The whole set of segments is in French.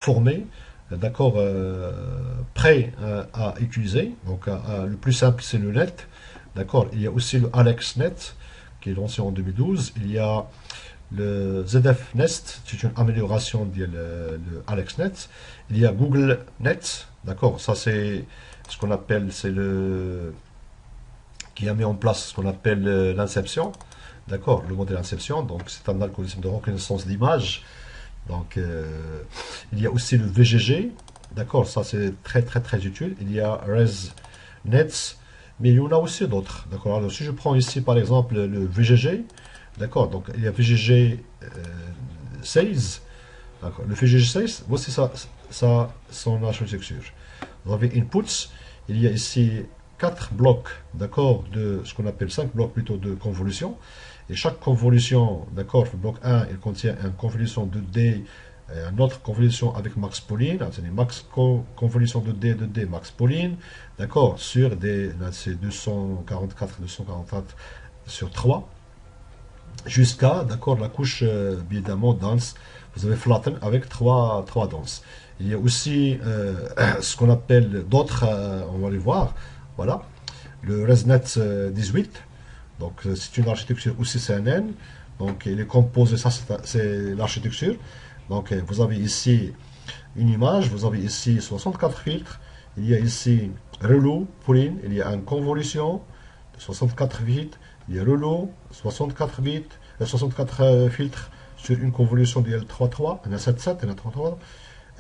formés, d'accord, prêts à utiliser. Donc le plus simple c'est le net, d'accord. Il y a aussi le AlexNet qui est lancé en 2012. Il y a le ZF Nest, c'est une amélioration de le AlexNet. Il y a Google Net, d'accord. Ça c'est ce qu'on appelle, c'est le qui a mis en place ce qu'on appelle l'inception, d'accord, le modèle Inception. Donc c'est un algorithme de reconnaissance d'image. Donc, il y a aussi le VGG, d'accord, ça c'est très très très utile. Il y a ResNets, mais il y en a aussi d'autres, d'accord. Alors, si je prends ici par exemple le VGG, d'accord, donc il y a VGG 16, d'accord. Le VGG 16, voici son architecture. Vous avez inputs, il y a ici 4 blocs, d'accord, de ce qu'on appelle 5 blocs plutôt de convolution. Et chaque convolution, d'accord, le bloc 1, il contient une convolution de D, une autre convolution avec max Pauline, c'est-à-dire max convolution de D max Pauline, d'accord, sur des, là c'est 244 sur 3, jusqu'à, d'accord, la couche évidemment dense, vous avez flatten avec 3 denses. Il y a aussi ce qu'on appelle d'autres, on va les voir, voilà, le ResNet 18, donc c'est une architecture aussi CNN. Donc il est composé, ça c'est l'architecture. Donc vous avez ici une image, vous avez ici 64 filtres, il y a ici relou, Pauline, il y a une convolution de 64 bits, il y a relou, 64 bits, 64 filtres sur une convolution de L33, un A77, un A33,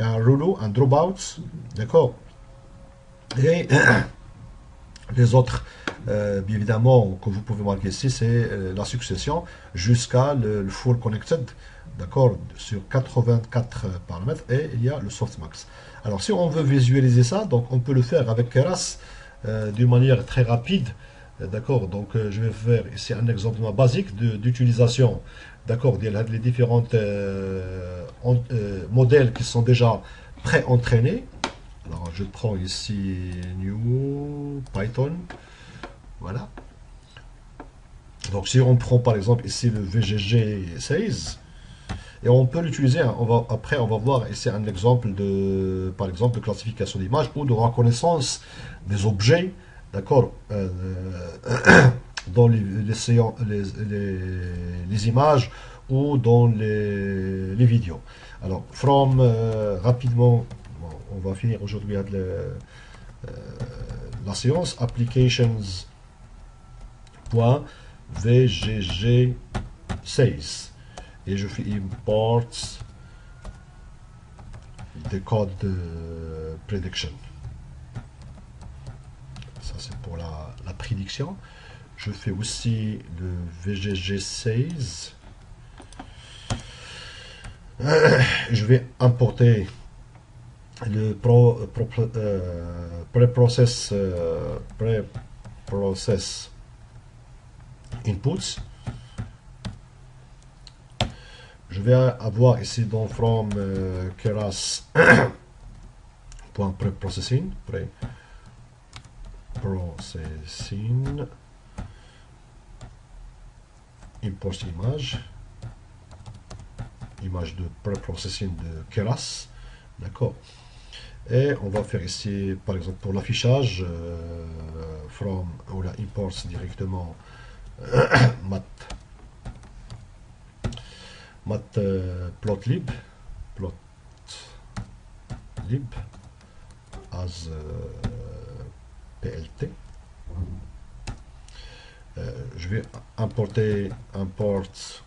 et un relou, un dropout, d'accord. Et les autres, bien évidemment, que vous pouvez marquer ici, c'est la succession jusqu'à le full connected, d'accord, sur 84 paramètres, et il y a le softmax. Alors, si on veut visualiser ça, donc on peut le faire avec Keras d'une manière très rapide, d'accord. Donc, je vais faire ici un exemple basique d'utilisation, d'accord, les différentes modèles qui sont déjà pré-entraînés. Alors, je prends ici New Python. Voilà. Donc, si on prend par exemple ici le VGG 16, et on peut l'utiliser, hein, après, on va voir ici un exemple de, par exemple, de classification d'images ou de reconnaissance des objets, d'accord, dans les images ou dans les vidéos. Alors, from, rapidement, bon, on va finir aujourd'hui avec la séance applications.vgg16 et je fais import des codes de prediction. Ça c'est pour la prédiction. Je fais aussi le VGG16. Je vais importer le preprocess inputs. Je vais avoir ici dans from keras.preprocessing import image de preprocessing de keras, d'accord. Et on va faire ici, par exemple, pour l'affichage, from, ou la imports directement matplotlib as plt. Je vais importer import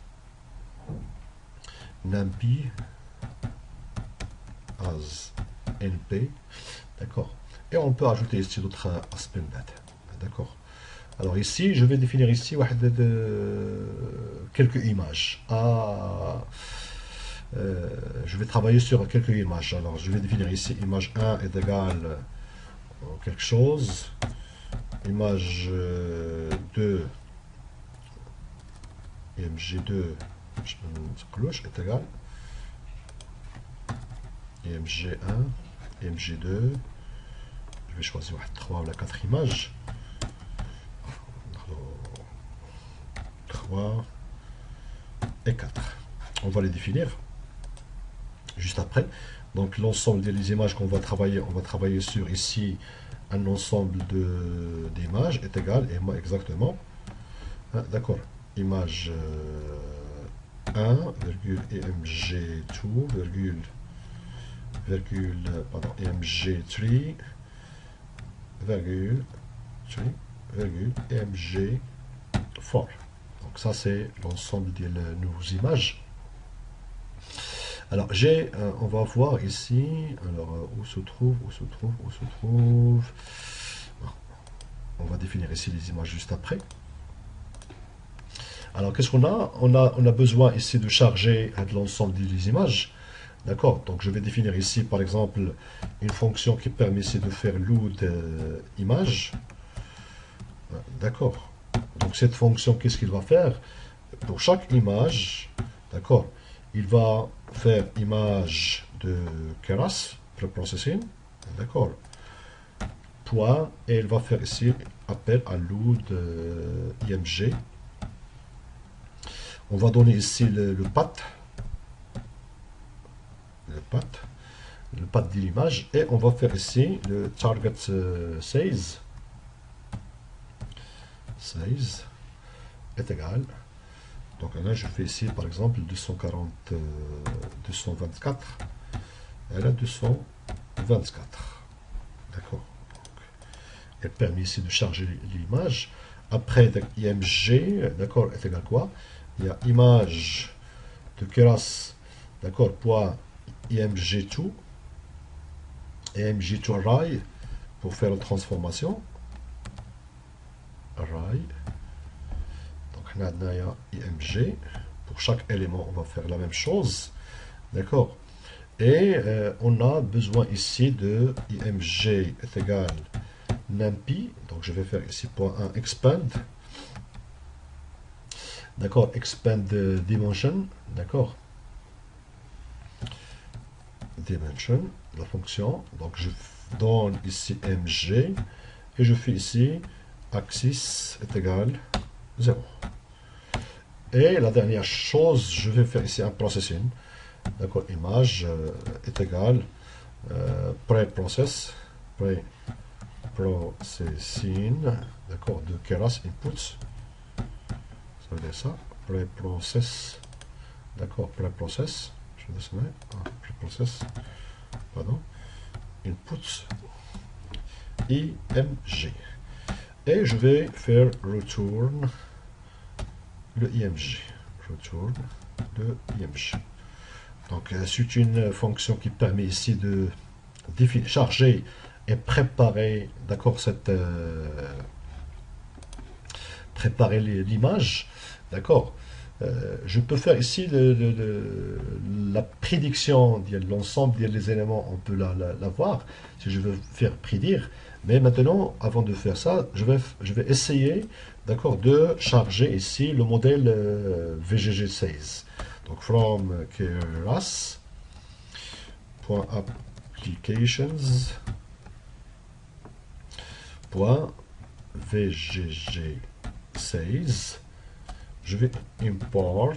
numpy as np, d'accord. Et on peut ajouter ici d'autres aspects, d'accord. Alors ici, je vais définir ici quelques images. Je vais travailler sur quelques images. Alors je vais définir ici image 1 est égale quelque chose. Image 2, img2 est égal. img1, img2. Je vais choisir 3 ou la 4 images. 3 et 4. On va les définir. juste après. Donc l'ensemble des images qu'on va travailler, on va travailler sur ici un ensemble d'images est égal, et moi exactement, hein, d'accord, image 1, virgule, img2, pardon, img3, virgule, img4. Donc ça c'est l'ensemble de nos images. Alors on va voir ici, alors où se trouve, on va définir ici les images juste après. Alors qu'est-ce qu'on a? On a besoin ici de charger l'ensemble des images. D'accord? Donc je vais définir ici par exemple une fonction qui permet ici de faire load image. D'accord? Donc cette fonction, qu'est-ce qu'il va faire? Pour chaque image, d'accord, il va faire image de Keras, preprocessing, d'accord, point, et il va faire ici appel à load img. On va donner ici le path, de l'image, et on va faire ici le target size est égal. Donc là, je fais ici par exemple 224, et là 224. D'accord. Elle permet ici de charger l'image. Après, img, d'accord, est égal à quoi? Il y a image de Keras, d'accord, point img2, et img2 array pour faire la transformation. Array. Donc, on a img. Pour chaque élément, on va faire la même chose. D'accord. Et on a besoin ici de img est égal numpy. Donc, je vais faire ici point 1 expand. D'accord. Expand dimension. D'accord. Dimension, la fonction. Donc, je donne ici mg. Et je fais ici axis est égal 0. Et la dernière chose, je vais faire ici un processing. D'accord, image est égal pre-processing, d'accord, de Keras inputs. Ça veut dire ça, pre-process, d'accord, pre-process, je vais dessiner, pre-process, pardon, inputs, img. Et je vais faire return le img. Return le img. Donc c'est une fonction qui permet ici de charger et préparer, d'accord, préparer l'image, d'accord. Je peux faire ici la prédiction de l'ensemble des éléments, on peut la voir si je veux faire prédire. Mais maintenant, avant de faire ça, je vais essayer, d'accord, de charger ici le modèle VGG16. Donc from Keras .applications .vgg16. Je vais import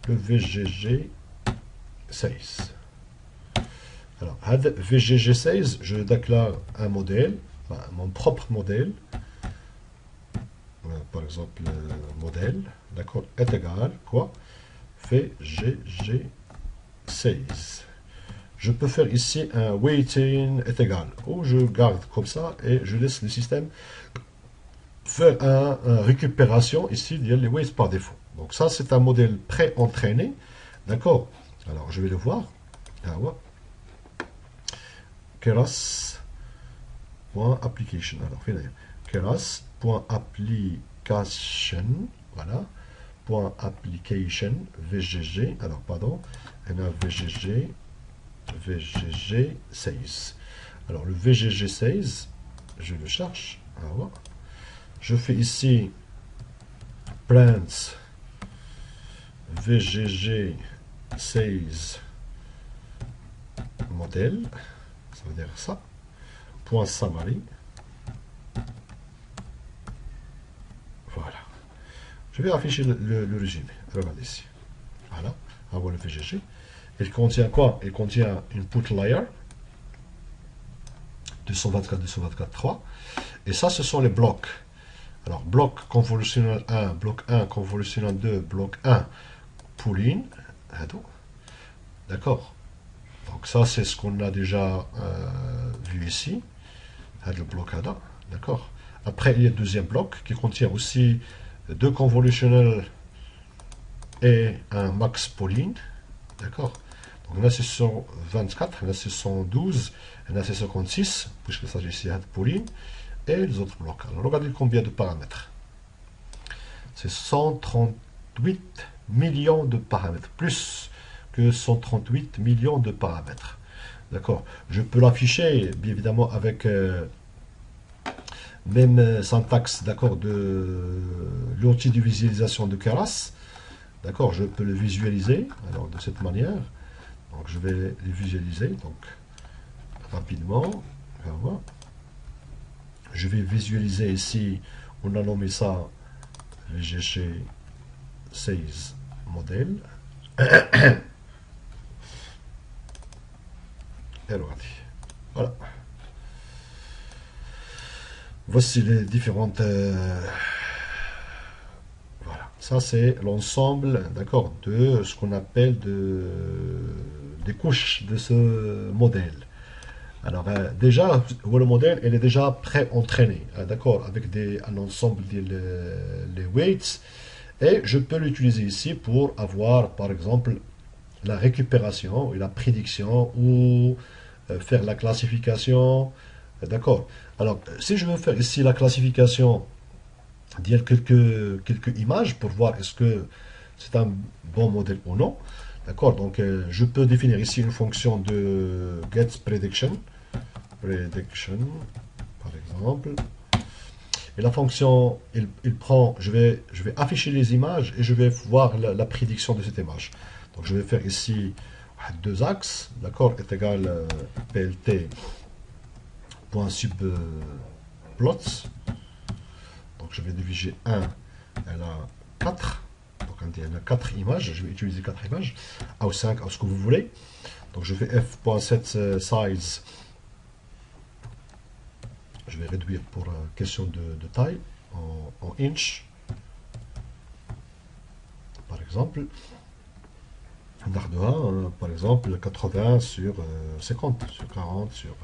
le VGG16. Alors, VGG16, je déclare un modèle, mon propre modèle. Par exemple, modèle, d'accord, est égal, quoi? VGG16. Je peux faire ici un waiting est égal, ou je garde comme ça et je laisse le système faire une récupération ici il y a les waits par défaut. Donc ça c'est un modèle pré-entraîné, d'accord. Alors je vais le voir. Ah ouais. Keras.application. Alors Keras.application, voilà. .application VGG. Alors pardon, on a VGG16. Alors le VGG16, je le cherche. Ah ouais. Je fais ici print VGG16 modèle, ça veut dire ça, point summary. Voilà. Je vais afficher le résumé. Regardez ici. Voilà, avoir le VGG. Il contient quoi? Il contient une put layer 224.224.3. Et ça, ce sont les blocs. Alors, bloc convolutionnel 1, bloc 1, convolutionnel 2, bloc 1, pull-in. D'accord. Donc, ça, c'est ce qu'on a déjà vu ici. Le bloc là. D'accord. Après, il y a le deuxième bloc qui contient aussi deux convolutionnels et un max pull-in. D'accord. Donc là, c'est 124, là, c'est 112, et là, c'est 56, puisque ça, ici de pull-in, et les autres blocs. Alors, regardez combien de paramètres. C'est 138 millions de paramètres, plus que 138 millions de paramètres. D'accord. Je peux l'afficher, bien évidemment, avec même syntaxe, d'accord, de l'outil de visualisation de Keras. D'accord, je peux le visualiser, alors de cette manière. Donc je vais les visualiser, donc rapidement. Je vais visualiser ici, on a nommé ça VGC 16 modèle. Et regardez. Voilà. Voici les différentes... voilà. Ça, c'est l'ensemble, d'accord, de ce qu'on appelle des couches de ce modèle. Alors, déjà, le modèle, il est déjà pré-entraîné, d'accord, avec un ensemble les weights. Et je peux l'utiliser ici pour avoir, par exemple, la récupération et la prédiction ou faire la classification. D'accord. Alors, si je veux faire ici la classification, dire quelques images pour voir est-ce que c'est un bon modèle ou non. D'accord. Donc, je peux définir ici une fonction de getPrediction. Prediction, par exemple. Et la fonction, il prend, je vais afficher les images et je vais voir la prédiction de cette image. Donc je vais faire ici deux axes, d'accord, est égal plt.subplots. Donc je vais diviser 1, elle a 4. Donc elle a 4 images, je vais utiliser 4 images, ou 5, ou ce que vous voulez. Donc je fais f.set size. Je vais réduire pour question de taille en inch, par exemple. D'Ardoin, par exemple, 80 sur 50, sur 40, sur...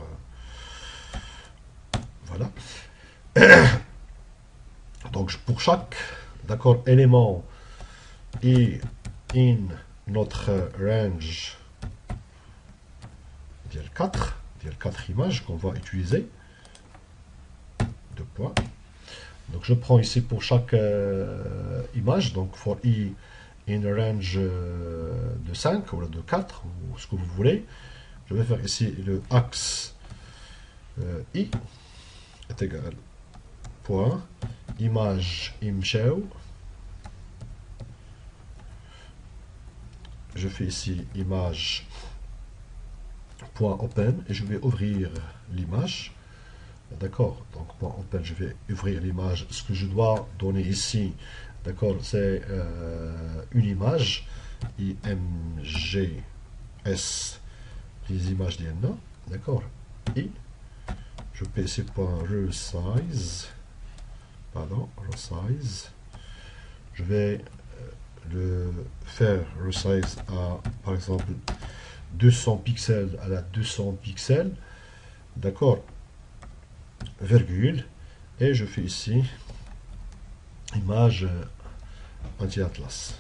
voilà. Donc, pour chaque, d'accord, élément et in notre range, dire 4 images qu'on va utiliser, deux points. Donc, je prends ici pour chaque image, donc for i in range de 5 ou de 4 ou ce que vous voulez. Je vais faire ici le axe i est égal point image imshow. Je fais ici image point open et je vais ouvrir l'image. D'accord, donc point open, je vais ouvrir l'image. Ce que je dois donner ici, d'accord, c'est une image imgs, les images d'INA, d'accord, et je peux ici point resize, pardon, resize, je vais le faire resize à, par exemple, 200 pixels à la 200 pixels, d'accord, virgule, et je fais ici image anti-atlas.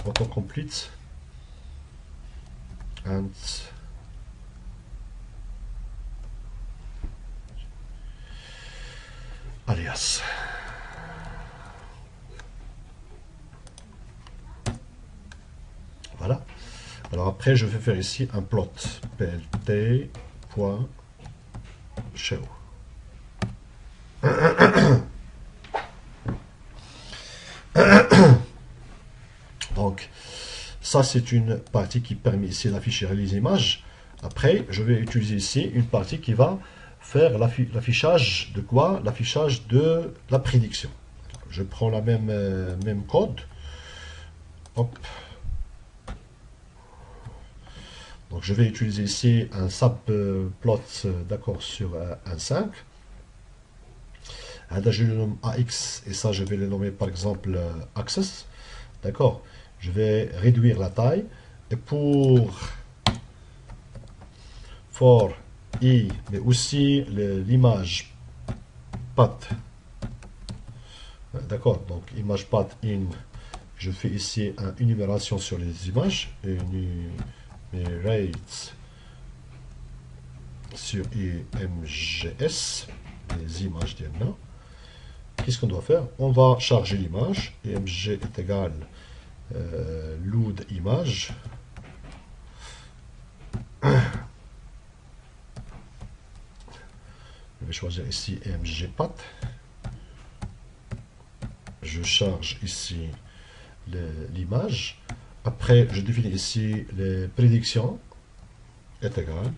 Autocomplete and alias. Voilà. Alors après, je vais faire ici un plot plt.show. Donc, ça c'est une partie qui permet ici d'afficher les images. Après, je vais utiliser ici une partie qui va faire l'affichage de quoi? L'affichage de la prédiction. Je prends la même code. Hop. Donc je vais utiliser ici un subplot, d'accord, sur un 5. Là, je le nomme AX et ça, je vais le nommer par exemple Access. D'accord. Je vais réduire la taille. Et pour for I, mais aussi l'image path. D'accord. Donc image path in. Je fais ici une énumération sur les images. Enumerate sur IMGS. Les images d'IMNA. Qu'est-ce qu'on doit faire? On va charger l'image. IMG est égal load image. Je vais choisir ici IMG path. Je charge ici l'image. Après, je définis ici les prédictions est égal.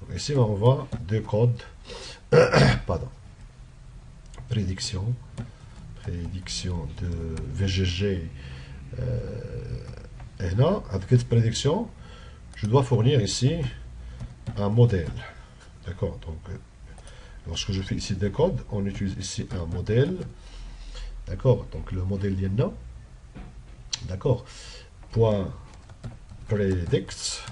Donc ici, on voit deux codes. Pardon. Prédiction de VGG هنا avec cette prédiction je dois fournir ici un modèle, d'accord. Donc lorsque je fais ici des codes, on utilise ici un modèle, d'accord. Donc le modèle d'INA, d'accord, point predict,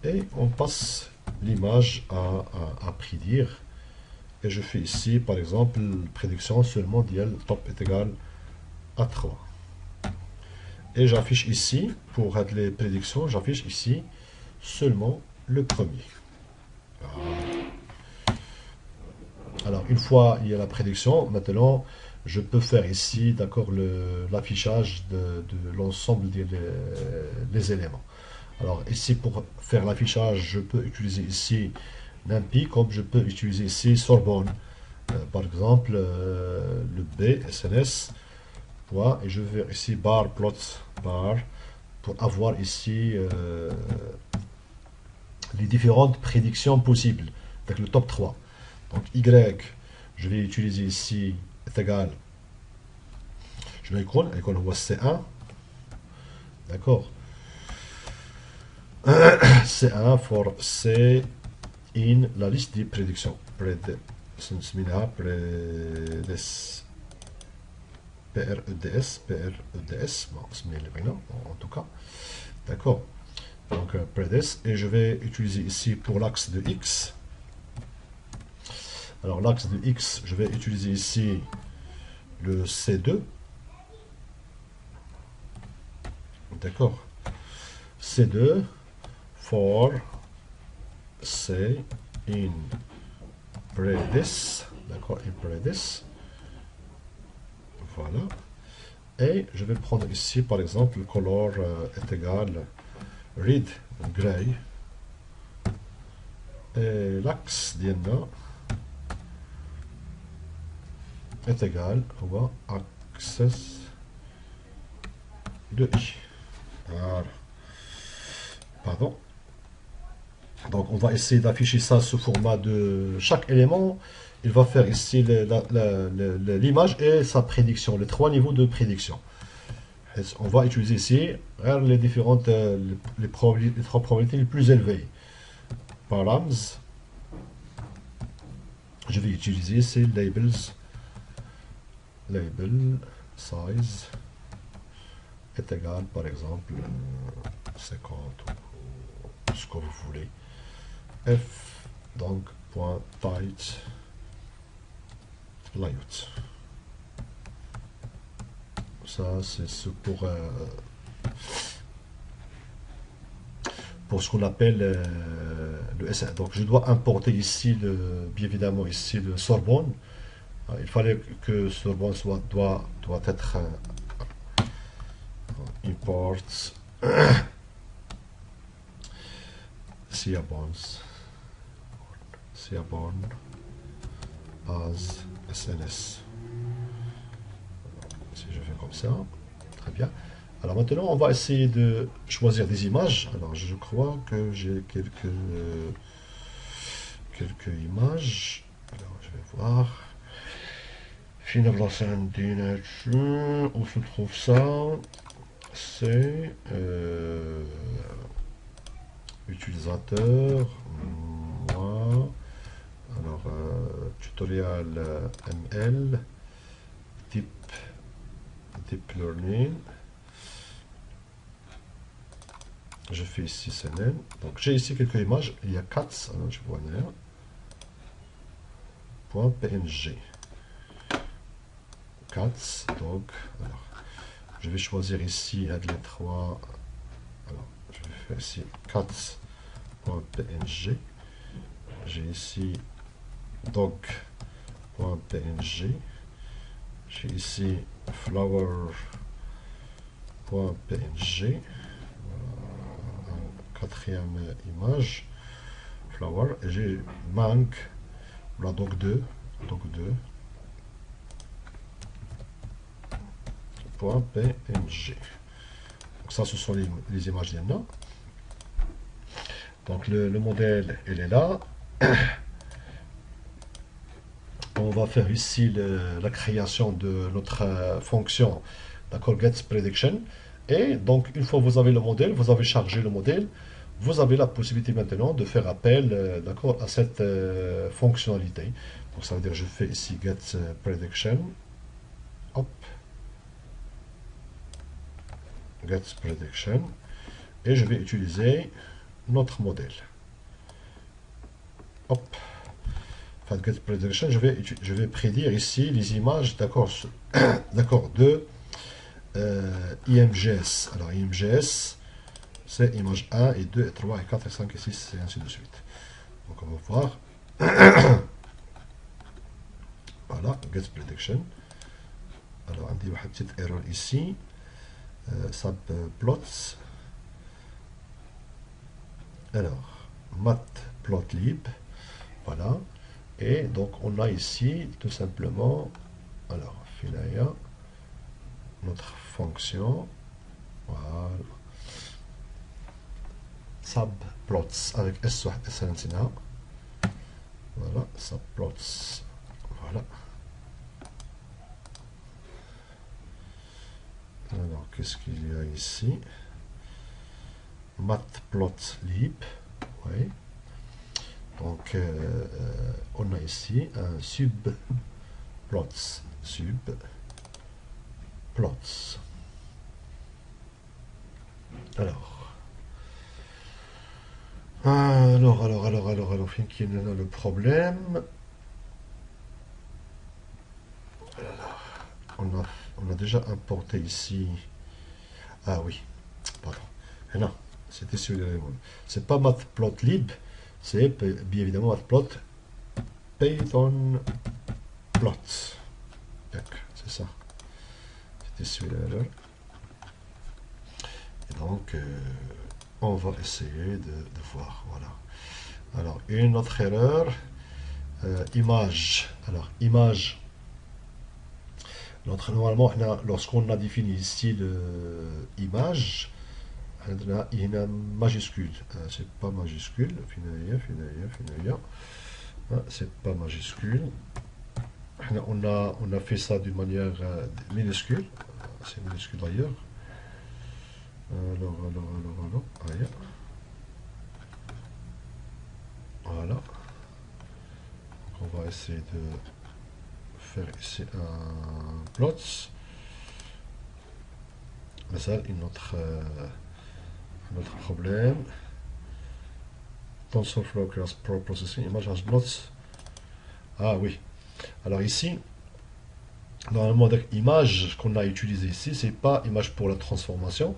et on passe l'image à prédire. Et je fais ici, par exemple, prédiction seulement d'IL top est égal à 3. Et j'affiche ici, pour les prédictions, j'affiche ici seulement le premier. Alors, une fois il y a la prédiction, maintenant, je peux faire ici, d'accord, l'affichage de l'ensemble des éléments. Alors, ici, pour faire l'affichage, je peux utiliser ici NumPy, comme je peux utiliser ici Sorbonne. Par exemple, le B, SNS, et je vais ici bar plot bar pour avoir ici les différentes prédictions possibles avec le top 3. Donc Y, je vais utiliser ici est égal, je vais l'icône voit C1, d'accord. C1 for C in la liste des prédictions. PREDS, bon, en tout cas, d'accord. Donc PREDS, et je vais utiliser ici pour l'axe de X. Alors l'axe de X, je vais utiliser ici le C2, d'accord. C2 for C in PREDS, d'accord, in PREDS, voilà. Et je vais prendre ici par exemple le color est égal red, gray, et l'axe d'INA est égal à access de I. Voilà. Pardon. Donc on va essayer d'afficher ça sous format de chaque élément. Il va faire ici l'image et sa prédiction, les trois niveaux de prédiction. Et on va utiliser ici les différentes les trois probabilités les plus élevées. Params, je vais utiliser ces labels, label size est égal par exemple 50 ou ce que vous voulez. F, donc point tight layout. Ça c'est ce pour ce qu'on appelle le SN. Donc je dois importer ici bien évidemment ici le Sorbonne. Il fallait que Sorbonne doit être import Seaborn as SNS. Si je fais comme ça, très bien. Alors maintenant, on va essayer de choisir des images. Alors je crois que j'ai quelques images. Alors je vais voir. Final où se trouve ça? C'est utilisateur, moi, alors tutorial ML, type deep learning, je fais ici CNN, donc j'ai ici quelques images, il y a 4, alors je vois .png, 4, donc alors, je vais choisir ici un des trois, alors je vais faire ici 4.png, j'ai ici dog.png, j'ai ici flower.png, quatrième image, flower, et j'ai manque, la dog2, .png. Donc ça, ce sont les images d'Enna. Donc le modèle, il est là. On va faire ici la création de notre fonction, d'accord, getPrediction. Et donc, une fois que vous avez le modèle, vous avez chargé le modèle, vous avez la possibilité maintenant de faire appel, d'accord, à cette fonctionnalité. Donc, ça veut dire que je fais ici getPrediction. Hop. getPrediction. Et je vais utiliser notre modèle. Hop. Enfin, getPrediction, je vais prédire ici les images, d'accord, d'accord, de IMGS. Alors, IMGS, c'est image 1 et 2 et 3 et 4 et 5 et 6 et ainsi de suite. Donc, on va voir. Voilà, getPrediction. Alors, on dit une petite erreur ici. Subplots. Alors, matplotlib. Voilà. Et donc, on a ici tout simplement, alors, Finaya, notre fonction. Voilà. Subplots avec S1 et S1. Voilà, subplots. Voilà. Alors, qu'est-ce qu'il y a ici? Matplotlib. Oui. Donc, on a ici un subplots. Subplots. Alors, quel est le problème? On a déjà importé ici. Ah oui, pardon. Et non, c'était celui-là. C'est pas matplotlib, c'est bien évidemment matplot Python plot. C'est ça. C'était celui-là. Et donc, on va essayer de voir. Voilà. Alors, une autre erreur. Image. Alors, image. Normalement, lorsqu'on a défini ici l'image, il y a majuscule. C'est pas majuscule. Finaya. C'est pas majuscule. On a fait ça d'une manière minuscule. C'est minuscule d'ailleurs. Alors. Voilà. Donc on va essayer de faire ici un plot. Mais ça, un autre problème. TensorFlow Class Pro Processing Image as Plots. Ah oui. Alors ici, normalement, l'image qu'on a utilisée ici, c'est pas image pour la transformation.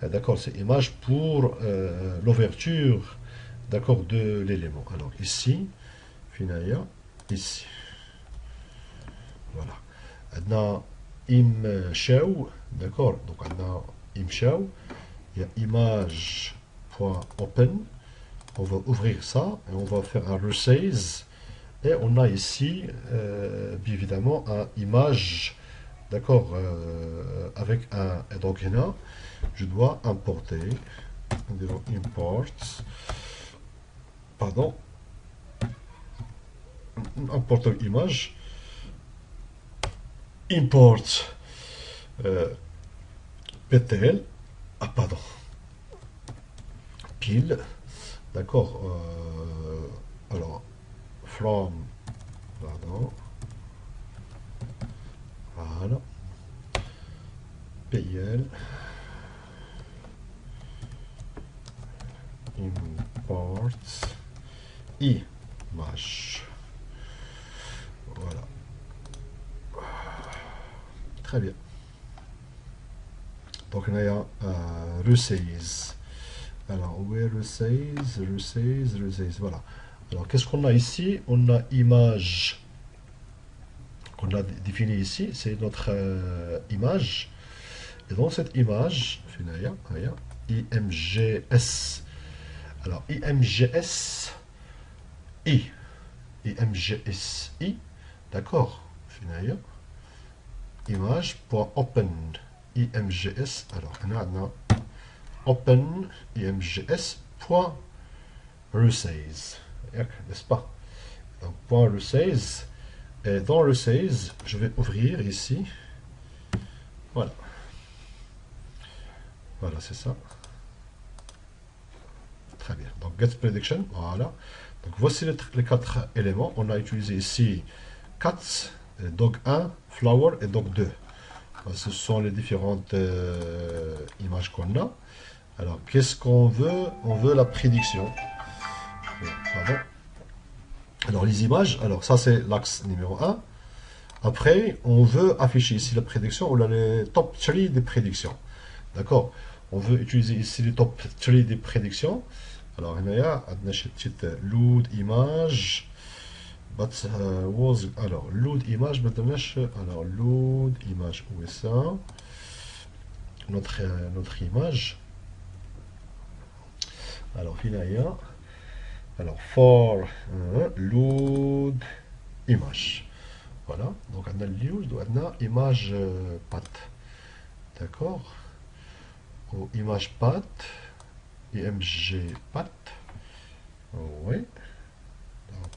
D'accord, c'est image pour l'ouverture, d'accord, de l'élément. Alors ici, Finaya, ici. Voilà. On a imshow, d'accord, donc on a imshow, il y a image.open, on va ouvrir ça et on va faire un resize et on a ici bien évidemment un image, d'accord, avec un, et donc là je dois importer, import, pardon, importer image, import ptl, ah pardon, pile, D'accord. Alors, from, pardon, voilà, PIL, imports, image. Voilà, très bien. Donc, on a resize. Alors, où est resize, voilà. Alors, qu'est-ce qu'on a ici? On a image qu'on a définie ici, c'est notre image. Et dans cette image, IMGS. Alors, IMGS, IMGSI, d'accord, image.open, IMGS, alors, on a open imgs.resize, n'est-ce pas? Donc, .resize, et dans resize, je vais ouvrir ici, voilà, voilà, c'est ça. Très bien. Donc, get prediction, voilà. Donc, voici les quatre éléments. On a utilisé ici cats, dog 1, flower et dog 2. Ce sont les différentes images qu'on a. Alors, qu'est-ce qu'on veut? On veut la prédiction. Pardon. Alors, les images, alors ça c'est l'axe numéro 1. Après, on veut afficher ici la prédiction, on a les top 3 des prédictions. D'accord? On veut utiliser ici les top 3 des prédictions. Alors, هنايا عندنا شي petite load image. But was alors load image ما درناش. Alors load image, où est ça? Notre image. Alors هنايا. Alors for load image. Voilà. Donc on a le load, on a image path. D'accord? Ou image path. IMG path. Oui. Donc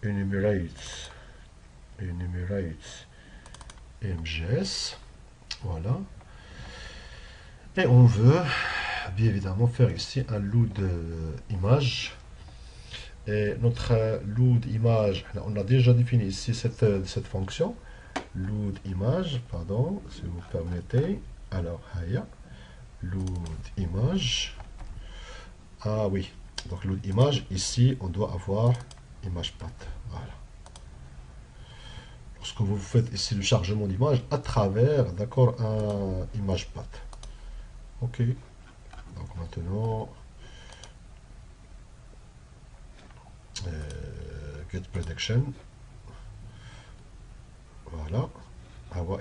enumerate MGS, voilà, et on veut bien évidemment faire ici un load image, et notre load image, on a déjà défini ici cette fonction load image, pardon, si vous permettez. Alors haya load image, ah oui, donc load image, ici on doit avoir image path, voilà. Lorsque vous faites ici le chargement d'image à travers, d'accord, un image path. Ok. Donc maintenant, get prediction. Voilà.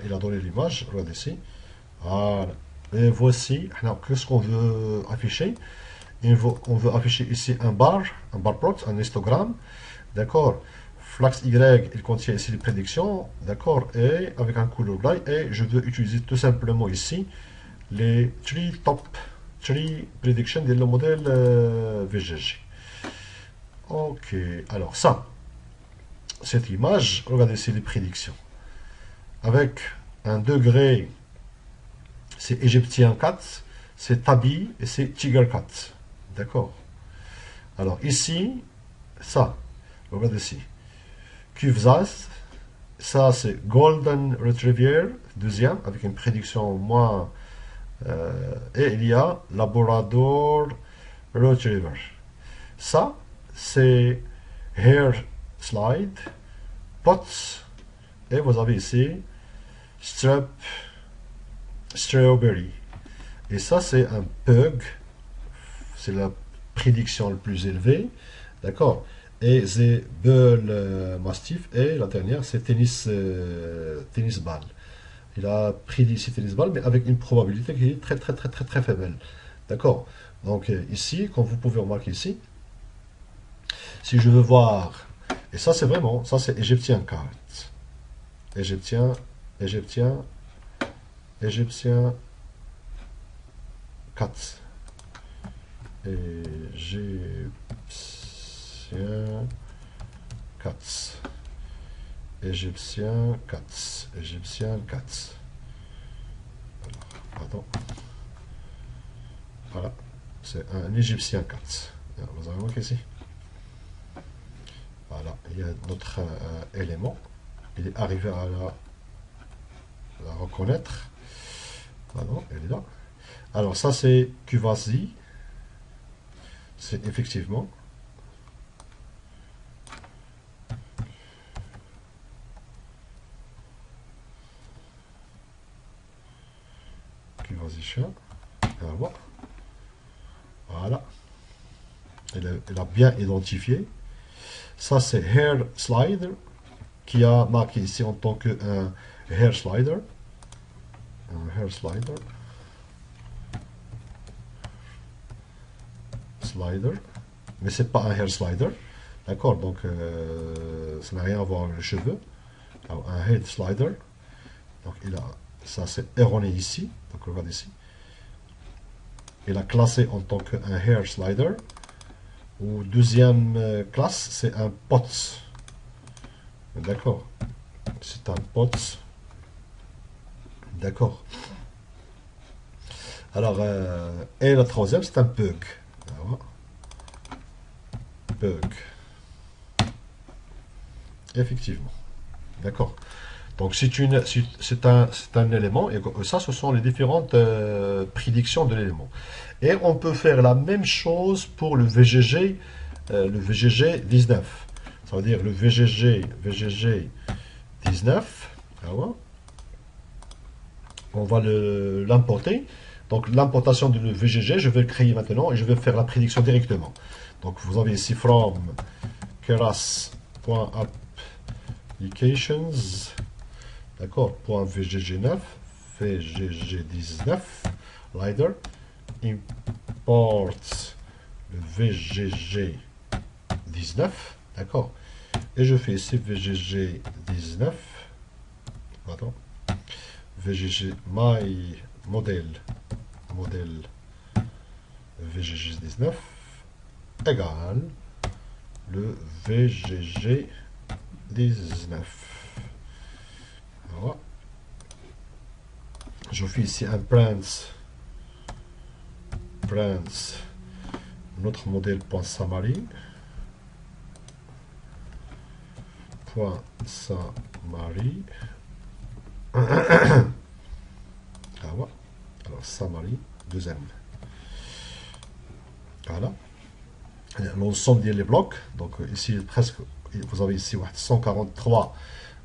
Il a donné l'image. Regardez ici. Voilà. Et voici. Alors, qu'est-ce qu'on veut afficher? On veut afficher ici un bar plot, un histogramme. D'accord. Flax Y, il contient ici les prédictions, d'accord, et avec un couleur gray, et je veux utiliser tout simplement ici les top 3 predictions du modèle VGG. Ok, alors ça, cette image, regardez ici les prédictions. Avec un degré, c'est égyptien 4, c'est Tabi et c'est Tiger 4. D'accord. Alors ici, ça, regardez ici. QVZAS, ça c'est Golden Retriever, deuxième, avec une prédiction moins. Et il y a Labrador Retriever. Ça, c'est Hair Slide, Pots, et vous avez ici Strawberry. Et ça, c'est un Pug, c'est la prédiction la plus élevée, d'accord. Et c'est Bull Mastiff, et la dernière, c'est Tennis Ball. Il a prédit ici Tennis Ball, mais avec une probabilité qui est très très très très très faible. D'accord. Donc ici, comme vous pouvez remarquer ici, si je veux voir, et ça c'est vraiment, ça c'est égyptien card. Égyptien 4. Égyptien 4. Égyptien 4. Alors, pardon. Voilà. C'est un égyptien 4. Vous avez remarqué ici. Voilà, il y a notre élément. Il est arrivé à la reconnaître. Ah non, elle est là. Alors ça c'est Cuvasi. C'est effectivement. Cuvasi chien. Voilà. Voilà. Elle a bien identifié. Ça c'est Hair Slider qui a marqué ici en tant qu'un Hair Slider. Un Hair Slider. Slider. Mais c'est pas un Hair Slider. D'accord, donc ça n'a rien à voir avec les cheveux. Alors, un Head Slider. Donc il a, ça c'est erroné ici. Donc regarde ici. Il a classé en tant qu'un Hair Slider. Ou deuxième classe, c'est un POTS. D'accord. C'est un POTS. D'accord. Alors, et la troisième, c'est un Pug. Alors, Pug. Effectivement. D'accord. Donc, c'est un élément, et ça, ce sont les différentes prédictions de l'élément. Et on peut faire la même chose pour le VGG 19. Ça veut dire le VGG 19. Ah ouais. On va l'importer. Donc l'importation de le VGG, je vais le créer maintenant et je vais faire la prédiction directement. Donc vous avez ici from keras.applications, d'accord, .vgg9, vgg19, Lider, import le VGG19, d'accord, et je fais ici VGG19, attends, VGG my modèle VGG19 égale le VGG19. Voilà. Je fais ici un print notre modèle.summary ah ouais. Alors summary deuxième. Voilà. L'ensemble des blocs. Donc ici presque vous avez ici 143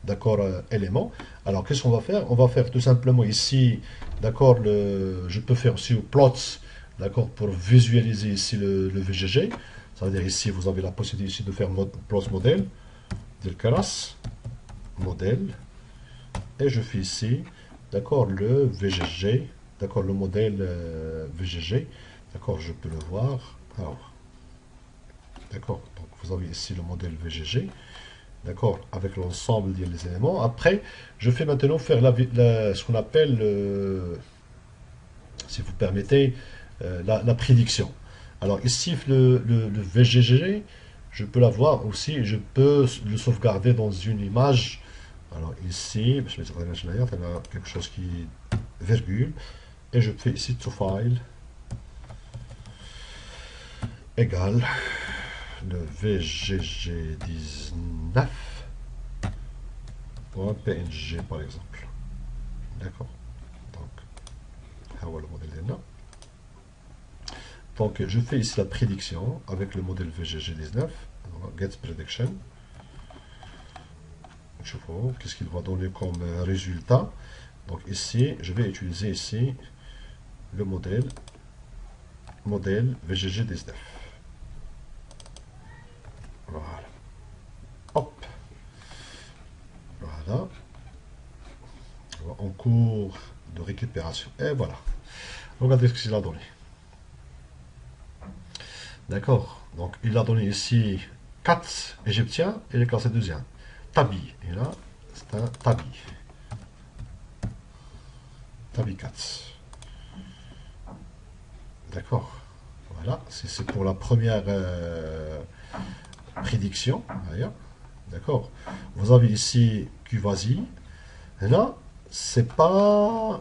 d'accord éléments. Alors qu'est-ce qu'on va faire? On va faire tout simplement ici d'accord je peux faire aussi plots d'accord pour visualiser ici le VGG. Ça veut dire ici vous avez la possibilité ici de faire plots modèle de keras modèle et je fais ici d'accord le VGG, d'accord le modèle VGG, d'accord, je peux le voir. Alors d'accord, donc vous avez ici le modèle VGG, d'accord, avec l'ensemble des éléments. Après je fais maintenant faire ce qu'on appelle si vous permettez la prédiction. Alors ici le VGG, je peux l'avoir aussi, je peux le sauvegarder dans une image. Alors ici, je vais mettre quelque chose qui est virgule, et je fais ici to file égale le VGG19.png par exemple. D'accord. Donc, le modèle est là. Donc, je fais ici la prédiction avec le modèle VGG19. Get prediction. Je vois qu'est-ce qu'il va donner comme résultat. Donc ici, je vais utiliser ici le modèle VGG19. Voilà. Hop. Voilà. En cours de récupération. Et voilà. Regardez ce qu'il a donné. D'accord. Donc il a donné ici 4 égyptiens et il est classé deuxième. Tabi. Et là, c'est un Tabi. Tabi 4. D'accord. Voilà. C'est pour la première prédiction. D'accord. Vous avez ici Cuvasi. Et là, c'est pas.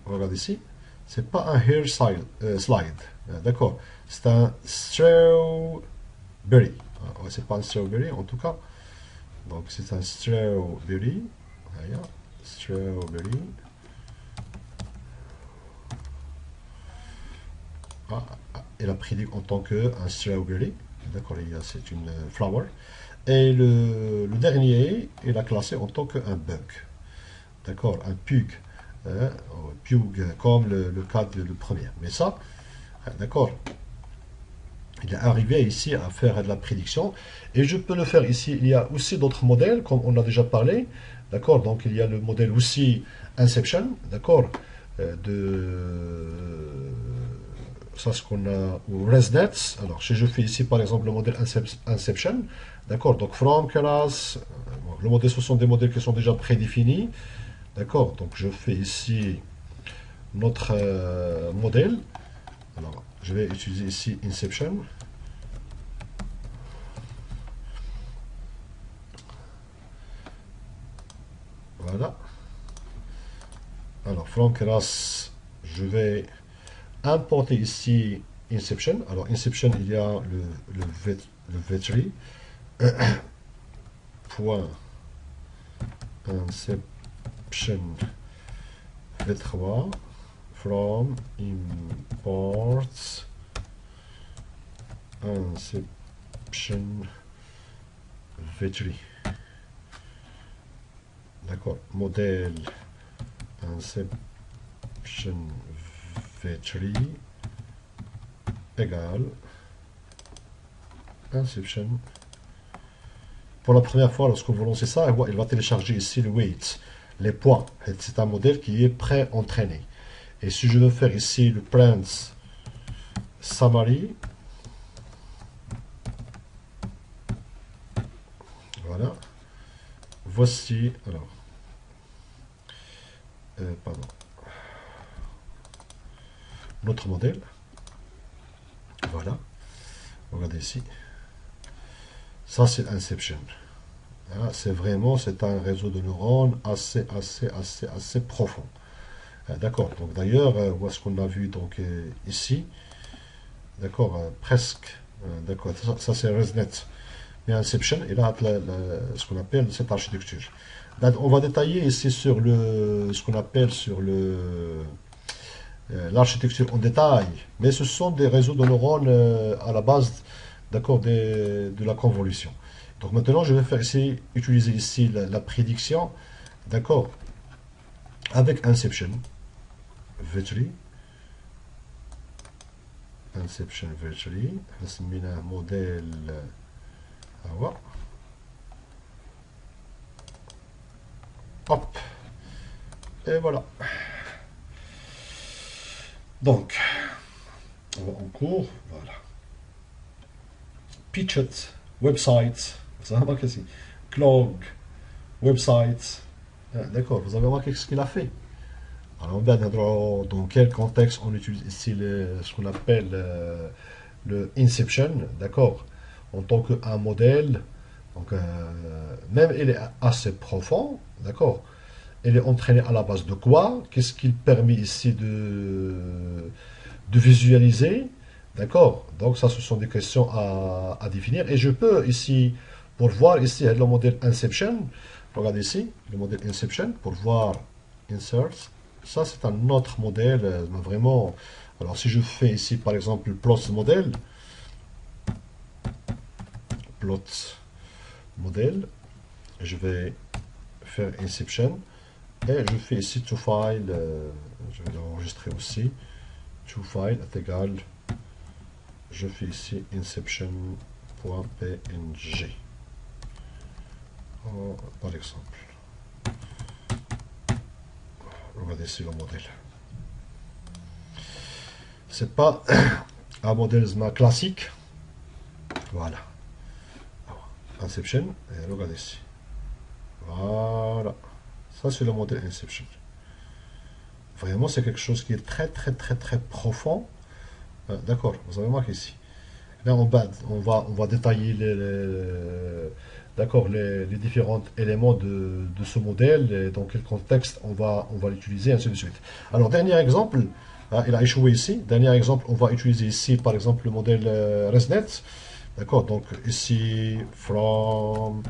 Regardez ici. C'est pas un hair slide. D'accord. C'est un strawberry. C'est pas un strawberry en tout cas. Donc c'est un strawberry. Voilà. Strawberry. Il a pris en tant qu'un strawberry. D'accord, c'est une flower. Et le dernier, il a classé en tant qu'un bug. D'accord, un pug. Pug, comme le cas le premier. Mais ça, d'accord, il est arrivé ici à faire de la prédiction. Et je peux le faire ici. Il y a aussi d'autres modèles, comme on a déjà parlé. D'accord, donc il y a le modèle aussi Inception. D'accord, de ça ce qu'on a ou ResNet. Alors si je fais ici par exemple le modèle Inception, d'accord, donc from class, le modèle, ce sont des modèles qui sont déjà prédéfinis, d'accord, donc je fais ici notre modèle. Alors je vais utiliser ici Inception. Voilà. Alors from class, je vais importer ici Inception. Alors Inception, il y a le V3 point Inception V3 from imports Inception V3. D'accord, modèle Inception V3 égale Inception. Pour la première fois, lorsque vous lancez ça, il va télécharger ici le weight, les points. C'est un modèle qui est pré-entraîné. Et si je veux faire ici le print summary, voilà. Voici, alors, pardon, notre modèle. Voilà. Regardez ici. Ça, c'est Inception. C'est vraiment, c'est un réseau de neurones assez profond. D'accord. Donc d'ailleurs, ce qu'on a vu donc ici. D'accord, presque. D'accord. Ça c'est ResNet. Mais Inception, il a ce qu'on appelle cette architecture. On va détailler ici sur ce qu'on appelle sur l'architecture en détail, mais ce sont des réseaux de neurones à la base, d'accord, de la convolution. Donc maintenant, je vais faire ici, utiliser ici la prédiction, d'accord, avec Inception V3. Inception V3, un modèle. Hop, et voilà. Donc, on va en cours, voilà. Pitchet, website, vous avez remarqué ici. Clog, website. D'accord, vous avez remarqué ce qu'il a fait. Alors, dans quel contexte on utilise ici ce qu'on appelle le Inception, d'accord, en tant qu'un modèle. Donc, même il est assez profond, d'accord. Il est entraîné à la base de quoi? Qu'est-ce qu'il permet ici de visualiser? D'accord? Donc ça, ce sont des questions à définir. Et je peux ici, pour voir ici le modèle Inception, regardez ici, le modèle Inception, pour voir Insert. Ça, c'est un autre modèle, vraiment. Alors si je fais ici, par exemple, le plot modèle, plot modèle, je vais faire Inception. Et je fais ici to file, je vais l'enregistrer aussi. To file est égal, je fais ici inception.png. Par exemple. Regardez ici le modèle. C'est pas un modèle classique. Voilà. Inception, et regardez ici. Voilà. Ça, c'est le modèle Inception. Vraiment, c'est quelque chose qui est très profond. D'accord, vous avez remarqué ici. Là, on va détailler d'accord, les différents éléments de ce modèle et dans quel contexte on va l'utiliser, ainsi de suite. Alors, dernier exemple, Ah, il a échoué ici. Dernier exemple, on va utiliser ici, par exemple, le modèle ResNet. D'accord, donc ici, from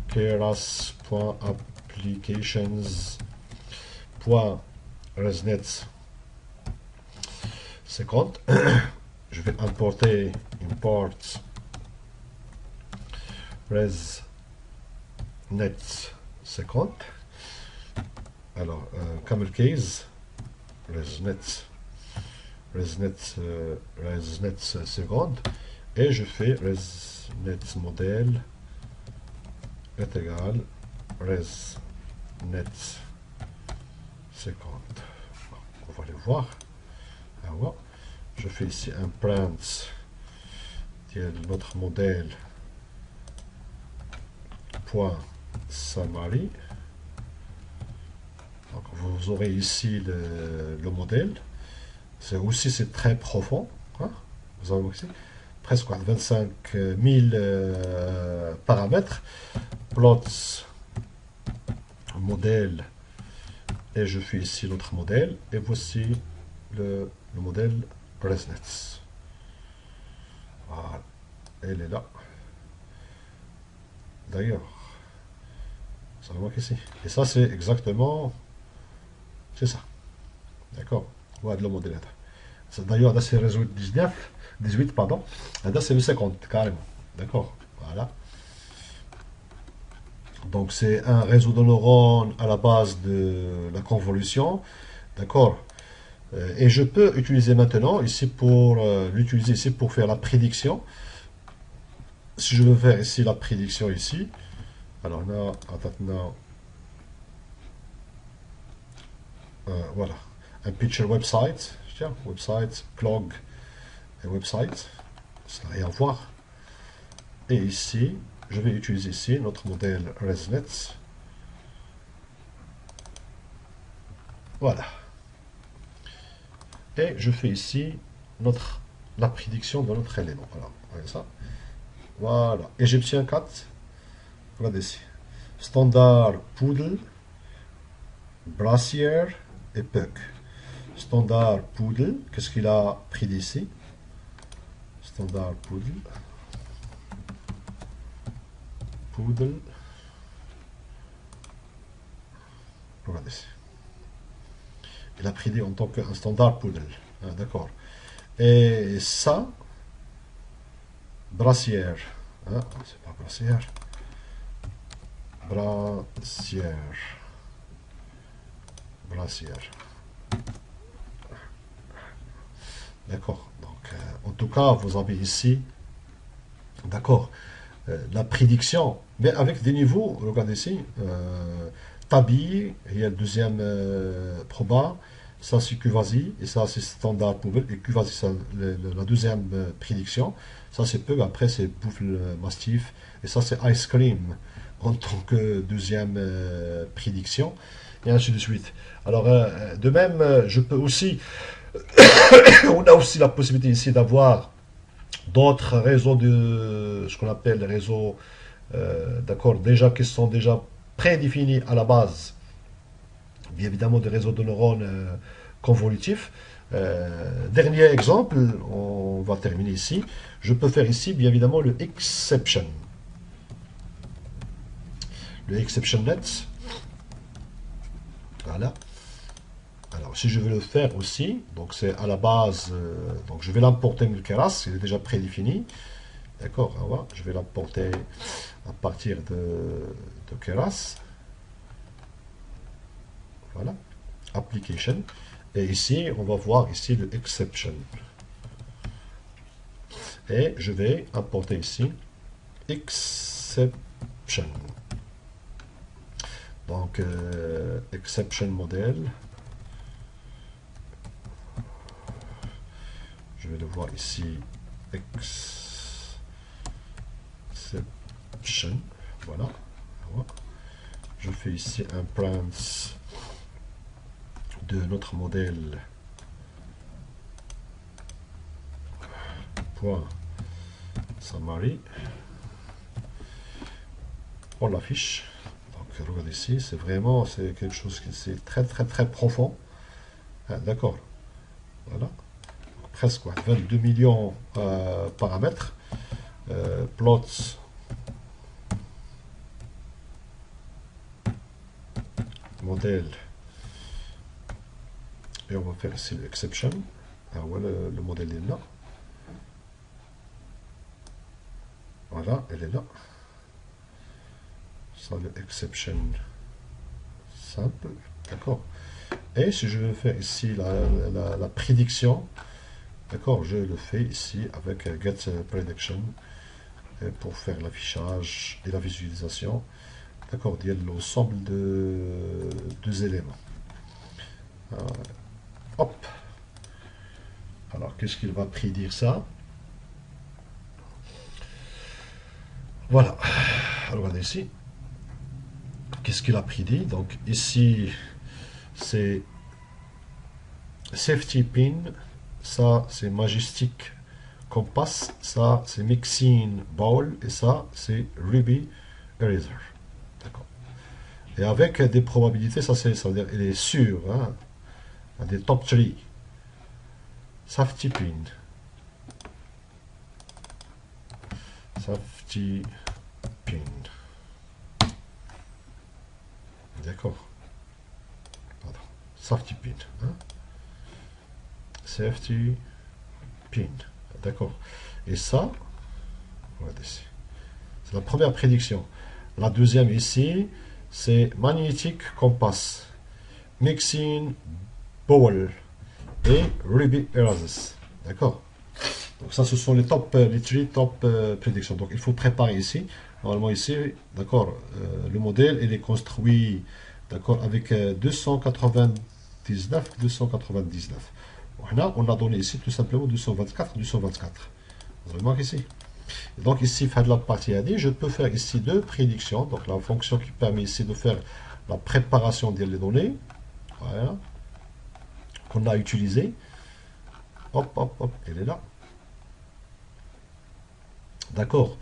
keras.applications.resnet 50. Je vais importer import resnet 50. Alors, camel case, resnet seconde, et je fais resnet modèle est égal resnet 50. On va les voir. Alors, je fais ici un print de notre modèle point summary. Donc vous aurez ici le modèle. C'est aussi c'est très profond. Hein. Vous avez ici presque 25 000 paramètres. Plots modèle, et je fais ici l'autre modèle, et voici le modèle ResNet. Voilà, elle est là. D'ailleurs, ça manque ici. Et ça, c'est exactement, c'est ça. D'accord. Voilà le modèle. D'ailleurs, là, c'est le réseau 18, pardon. Là, c'est le 50, carrément. D'accord. Voilà. Donc, c'est un réseau de neurones à la base de la convolution. D'accord. Et je peux utiliser maintenant ici pour l'utiliser ici pour faire la prédiction. Si je veux faire ici la prédiction ici, alors là, maintenant, voilà, un picture website, tiens, website, clog et website, ça n'a rien à voir. Et ici, je vais utiliser ici notre modèle ResNet. Voilà. Et je fais ici la prédiction de notre élément. Voilà, voyez ça. Voilà. Égyptien 4. Regardez ici. Standard Poodle, Brassière et Puck. Standard Poodle, qu'est-ce qu'il a pris d'ici? Standard Poodle. Poodle. Regardez ici. Il a pris en tant qu'un standard Poodle. Ah, d'accord. Et ça, Brassière. Hein, c'est pas Brassière. Brassière. Brassière. D'accord. Donc, en tout cas, vous avez ici, d'accord, la prédiction, mais avec des niveaux, regardez ici, Tabi, il y a le deuxième proba, ça c'est Cuvasi, et ça c'est standard Poodle, et Cuvasi, ça, la deuxième prédiction, ça c'est Pug, après c'est Poufle Mastif, et ça c'est Ice Cream, en tant que deuxième prédiction, et ainsi de suite. Alors, de même, je peux aussi, on a aussi la possibilité ici d'avoir d'autres réseaux de ce qu'on appelle les réseaux, d'accord, déjà qui sont déjà prédéfinis à la base, bien évidemment des réseaux de neurones convolutifs. Dernier exemple, on va terminer ici. Je peux faire ici, bien évidemment, le exception. Le exception net. Voilà. Alors, si je veux le faire aussi, donc c'est à la base, donc je vais l'importer le Keras, il est déjà prédéfini. D'accord, je vais l'importer à partir de Keras. Voilà, application. Et ici, on va voir ici le exception. Et je vais importer ici exception. Donc, exception model. Je vais le voir ici. Exception. Voilà. Je fais ici un print de notre modèle point summary. On l'affiche. Donc regardez ici, c'est vraiment c'est quelque chose qui c'est très très très profond. Ah, d'accord. Voilà, presque 22 millions paramètres. Plots modèle, et on va faire ici l'exception. Alors voilà, le modèle est là. Voilà, elle est là. Ça, le exception simple, d'accord. Et si je veux faire ici la prédiction, d'accord, je le fais ici avec get prediction pour faire l'affichage et la visualisation, d'accord, il y a l'ensemble de deux éléments. Hop. Alors, qu'est-ce qu'il va prédire ça? Voilà. Alors, regardez ici. Qu'est-ce qu'il a prédit? Donc, ici, c'est safety pin. Ça, c'est majestic compass. Ça, c'est mixing bowl. Et ça, c'est ruby eraser. D'accord. Et avec des probabilités, ça veut dire, il est sûr, hein, des top 3. Safety pin. Safety pin. D'accord. Pardon. Safety pin. Hein? Safety pin. D'accord. Et ça, regardez ici. C'est la première prédiction. La deuxième ici, c'est magnetic compass, mixing bowl et ruby erasers. D'accord. Donc ça, ce sont les trois top prédictions. Donc il faut préparer ici. Normalement ici, d'accord, le modèle il est construit, d'accord, avec 299. On a donné ici tout simplement 224. Vous remarquez ici. Et donc ici, faire de la partie AD, je peux faire ici deux prédictions. Donc la fonction qui permet ici de faire la préparation des données, voilà, qu'on a utilisé. Hop, hop, hop, elle est là. D'accord.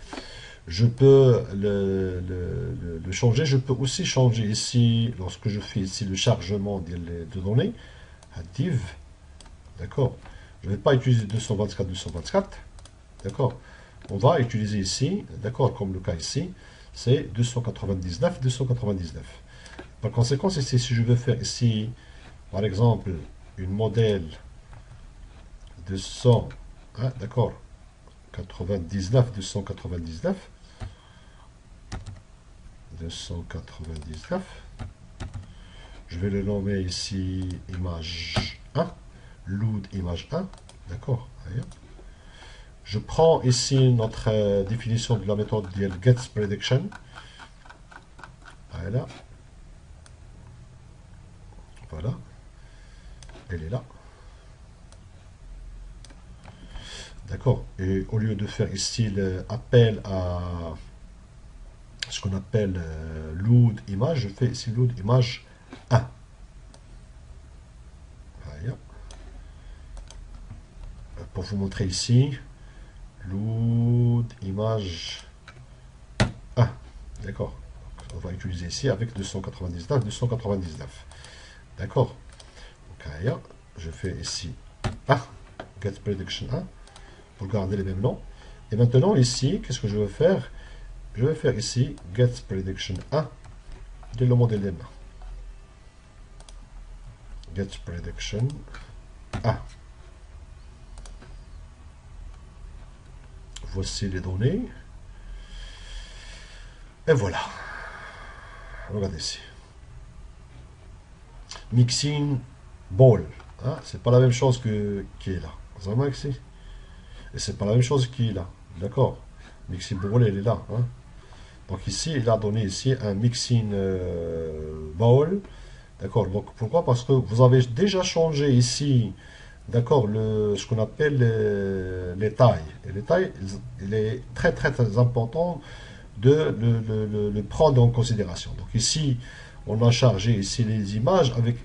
Je peux le changer. Je peux aussi changer ici, lorsque je fais ici le chargement de données, à div. D'accord. Je ne vais pas utiliser 224. D'accord. On va utiliser ici, d'accord, comme le cas ici, c'est 299. Par conséquent, ici, si je veux faire ici, par exemple, une modèle de 100, hein, d'accord, 299, je vais le nommer ici image 1, load image 1, d'accord. Je prends ici notre définition de la méthode de getPrediction. Voilà. Voilà. Elle est là. D'accord. Et au lieu de faire ici l'appel à ce qu'on appelle load image, je fais ici load image 1. Voilà. Pour vous montrer ici, load image 1. D'accord. On va utiliser ici avec 299. D'accord. Donc, je fais ici 1, getPrediction 1, pour garder les mêmes noms. Et maintenant, ici, qu'est-ce que je veux faire? Je vais faire ici getPrediction 1 de le modèle M. getPrediction 1. Voici les données. Et voilà. Regardez ici. Mixing ball. Hein? C'est pas la même chose qui est là. Vous avez remarqué ici? Et c'est pas la même chose qui est là. D'accord? Mixing ball, elle est là. Hein? Donc ici, il a donné ici un mixing bowl. D'accord? Donc pourquoi? Parce que vous avez déjà changé ici, d'accord, ce qu'on appelle les tailles. Et les tailles, il est très important de le prendre en considération. Donc ici, on a chargé ici les images avec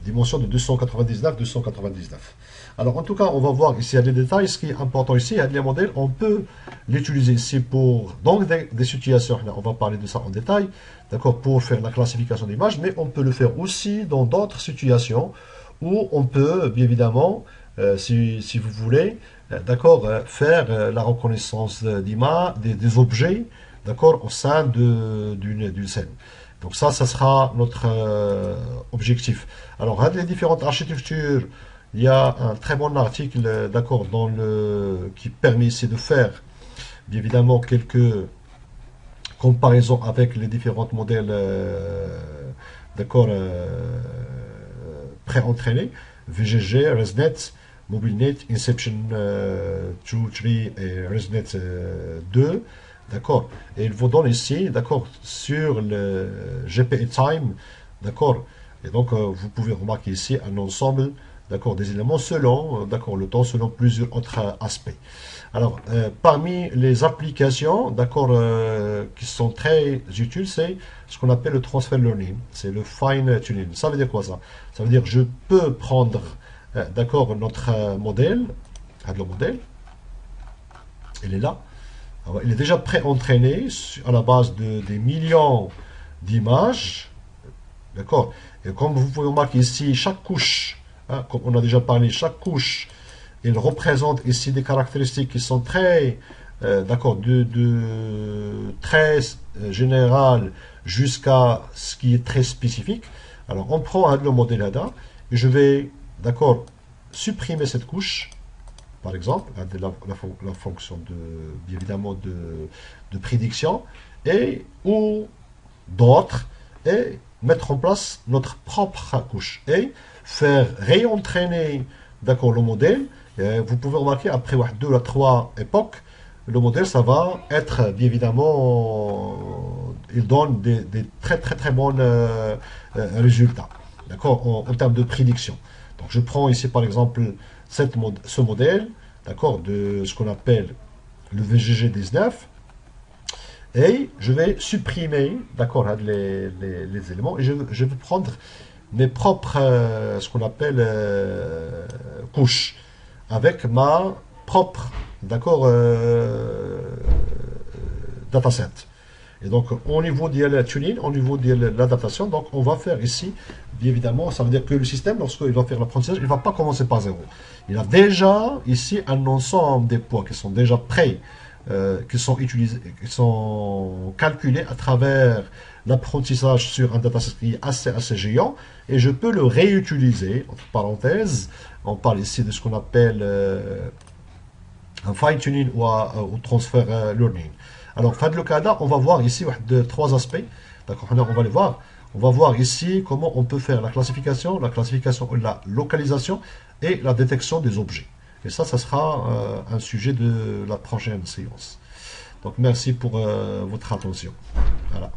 dimension de 299, 299. Alors, en tout cas, on va voir ici les détails. Ce qui est important ici, les modèles, on peut l'utiliser ici pour donc des situations. Là, on va parler de ça en détail, d'accord, pour faire la classification d'images, mais on peut le faire aussi dans d'autres situations où on peut, bien évidemment, si vous voulez, d'accord, faire la reconnaissance d'images, des objets, d'accord, au sein d'une scène. Donc ça sera notre objectif. Alors, les différentes architectures, il y a un très bon article, d'accord, qui permet ici de faire, bien évidemment, quelques comparaisons avec les différents modèles, d'accord, pré-entraînés, VGG, ResNet, MobileNet, Inception 2, 3 et ResNet 2. D'accord. Et il vous donne ici, d'accord, sur le GPE Time, d'accord. Et donc, vous pouvez remarquer ici un ensemble, d'accord, des éléments selon, d'accord, le temps selon plusieurs autres aspects. Alors, parmi les applications, d'accord, qui sont très utiles, c'est ce qu'on appelle le transfer learning, c'est le fine tuning. Ça veut dire quoi ça? Ça veut dire que je peux prendre, d'accord, notre modèle, le modèle, il est là. Alors, il est déjà pré-entraîné à la base des millions d'images. D'accord. Et comme vous pouvez remarquer ici, chaque couche, hein, comme on a déjà parlé, chaque couche, il représente ici des caractéristiques qui sont très, d'accord, très générales jusqu'à ce qui est très spécifique. Alors, on prend le modèle ADA et je vais, d'accord, supprimer cette couche. Par exemple, la fonction bien évidemment de prédiction, et ou d'autres, et mettre en place notre propre couche, et faire réentraîner, d'accord, le modèle. Et vous pouvez remarquer, après 2 à 3 époques, le modèle, ça va être, bien évidemment, il donne des très très très bons résultats, d'accord, en termes de prédiction. Donc je prends ici par exemple ce modèle, d'accord, de ce qu'on appelle le VGG 19, et je vais supprimer, d'accord, les éléments, et je vais prendre mes propres, ce qu'on appelle couches, avec ma propre, d'accord, dataset. Et donc, au niveau de la tuning, au niveau de l'adaptation, donc on va faire ici, bien évidemment, ça veut dire que le système, lorsqu'il va faire l'apprentissage, il ne va pas commencer par zéro. Il a déjà ici un ensemble des poids qui sont déjà prêts, qui sont utilisés, qui sont calculés à travers l'apprentissage sur un dataset qui est assez géant, et je peux le réutiliser, entre parenthèses. On parle ici de ce qu'on appelle un fine-tuning ou transfer learning. Alors, le Canada, on va voir ici trois aspects. D'accord, on va les voir. On va voir ici comment on peut faire la classification, la localisation et la détection des objets. Et ça sera un sujet de la prochaine séance. Donc, merci pour votre attention. Voilà.